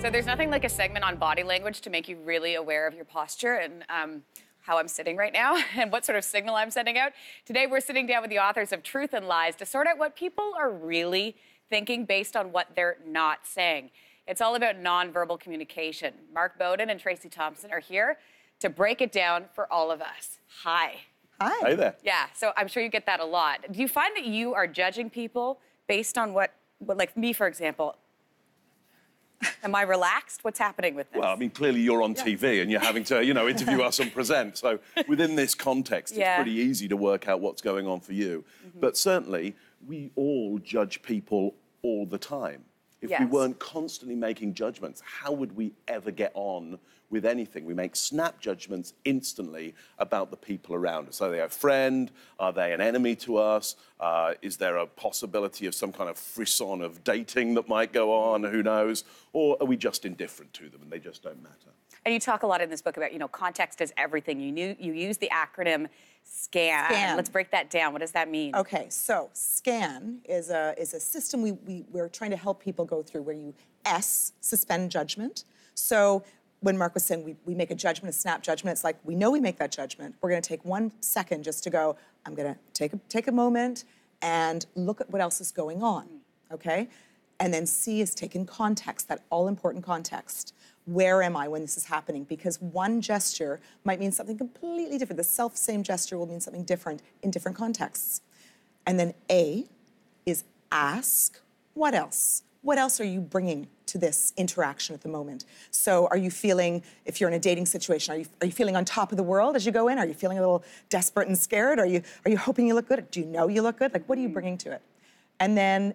So there's nothing like a segment on body language to make you really aware of your posture and how I'm sitting right now and what sort of signal I'm sending out. Today, we're sitting down with the authors of Truth and Lies to sort out what people are really thinking based on what they're not saying. It's all about nonverbal communication. Mark Bowden and Tracey Thomson are here to break it down for all of us. Hi. Hi. Hey there. Yeah, so I'm sure you get that a lot. Do you find that you are judging people based on what like me, for example? Am I relaxed? What's happening with this? Well, I mean, clearly you're on TV and you're having to, interview us and present. So within this context, it's pretty easy to work out what's going on for you. But certainly, we all judge people all the time. If we weren't constantly making judgments, how would we ever get on with anything? We make snap judgments instantly about the people around us. Are they a friend? Are they an enemy to us? Is there a possibility of some kind of frisson of dating that might go on? Who knows? Or are we just indifferent to them and they just don't matter? And you talk a lot in this book about, context is everything. You use the acronym SCAN. Let's break that down. What does that mean? Okay, so SCAN is a system we're trying to help people go through where you suspend judgment. So when Mark was saying we make a judgment, a snap judgment, it's like we know we make that judgment. We're going to take 1 second just to go, I'm going to take a moment and look at what else is going on, okay? And then C is take in context, that all-important context. Where am I when this is happening? Because one gesture might mean something completely different. The same gesture will mean something different in different contexts. And then A is ask, what else? What else are you bringing to this interaction at the moment? So are you feeling, if you're in a dating situation, are you feeling on top of the world as you go in? Are you feeling a little desperate and scared? Are you hoping you look good? Do you know you look good? Like, what are you bringing to it? And then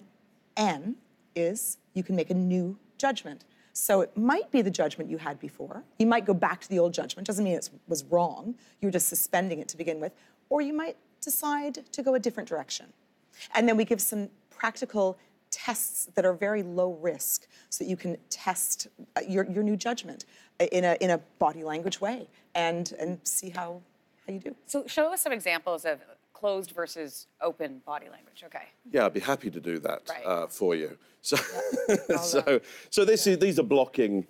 N is you can make a new judgment. So it might be the judgment you had before. You might go back to the old judgment. Doesn't mean it was wrong. You were just suspending it to begin with. Or you might decide to go a different direction. And then we give some practical tests that are very low risk so that you can test your new judgment in a body language way and see how you do. So show us some examples of closed versus open body language, okay? Yeah, I'd be happy to do that for you. So, these are blocking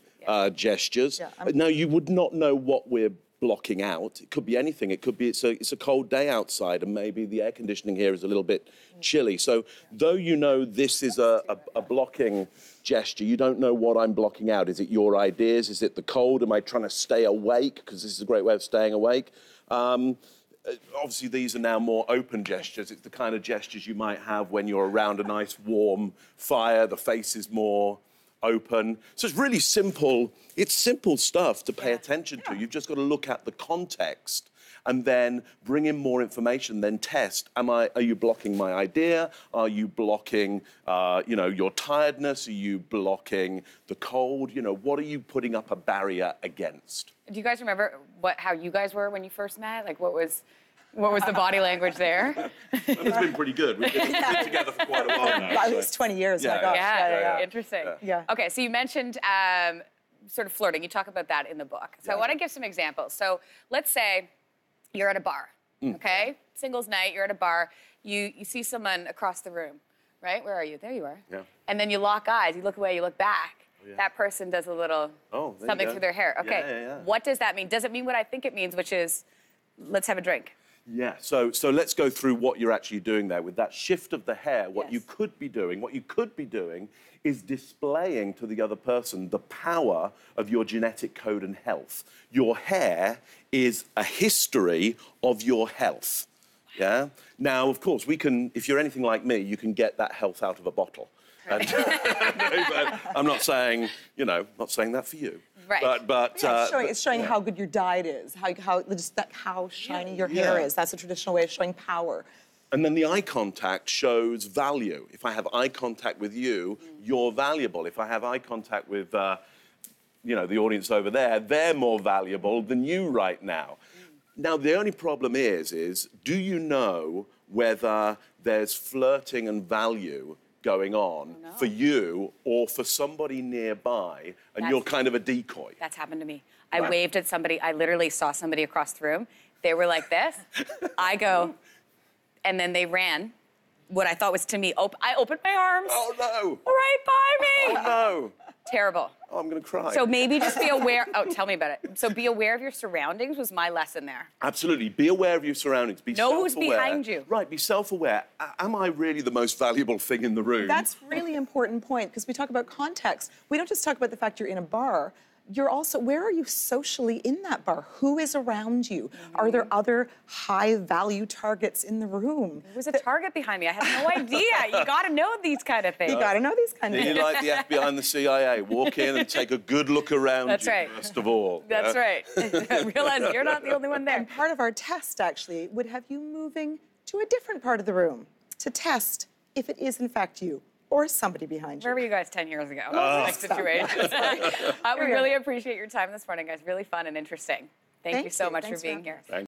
gestures. Yeah, now, you would not know what we're blocking out. It could be anything. It could be it's a cold day outside and maybe the air conditioning here is a little bit chilly. So though you know this is a blocking gesture, you don't know what I'm blocking out. Is it your ideas? Is it the cold? Am I trying to stay awake? Because this is a great way of staying awake. Obviously, these are now more open gestures. It's the kind of gestures you might have when you're around a nice warm fire. The face is more open. So it's really simple. It's simple stuff to pay attention to. You've just got to look at the context and then bring in more information, then test. Are you blocking my idea? Are you blocking, your tiredness? Are you blocking the cold? What are you putting up a barrier against? Do you guys remember how you guys were when you first met? Like, what was the body language there? It's been pretty good. We've been together for quite a while now. At least 20 years, my gosh. Yeah. Interesting. Yeah. Okay, so you mentioned sort of flirting. You talk about that in the book. So I want to give some examples. So let's say you're at a bar, okay? Singles night, you're at a bar. You see someone across the room, right? Where are you? There you are. Yeah. And then you lock eyes. You look away, you look back. Yeah. That person does a little something through their hair. Okay, yeah. What does that mean? Does it mean what I think it means, which is, let's have a drink? Yeah, so let's go through what you're actually doing there. With that shift of the hair, what you could be doing is displaying to the other person the power of your genetic code and health. Your hair is a history of your health, yeah? Now, of course, if you're anything like me, you can get that health out of a bottle. And, but I'm not saying, not saying that for you. Right. But it's showing how good your diet is, how shiny your hair is. That's a traditional way of showing power. And then the eye contact shows value. If I have eye contact with you, you're valuable. If I have eye contact with, the audience over there, they're more valuable than you right now. Now, the only problem is do you know whether there's flirting and value going on for you or for somebody nearby, and you're kind of a decoy? That's happened to me. I waved at somebody. I literally saw somebody across the room. They were like this. I go, and then they ran. What I thought was to me, I opened my arms. Oh, no. Right by me. Oh, no. Terrible. Oh, I'm going to cry. So maybe just be aware. Oh, tell me about it. So be aware of your surroundings was my lesson there. Absolutely. Be aware of your surroundings. Be Know self-aware. who's behind you. Right, be self-aware. Am I really the most valuable thing in the room? That's a really important point, because we talk about context. We don't just talk about the fact you're in a bar. You're also, where are you socially in that bar? Who is around you? Are there other high-value targets in the room? There was a target behind me. I had no idea. You got to know these kind of things. You got to know these kind of Be things. like the FBI and the CIA. Walk in and take a good look around That's you, right. first of all. That's right. Realize you're not the only one there. And part of our test, actually, would have you moving to a different part of the room to test if it is, in fact, you or somebody behind you. Where were you guys 10 years ago? Next situation. We really appreciate your time this morning, guys. Really fun and interesting. Thank you so much for being here. Thank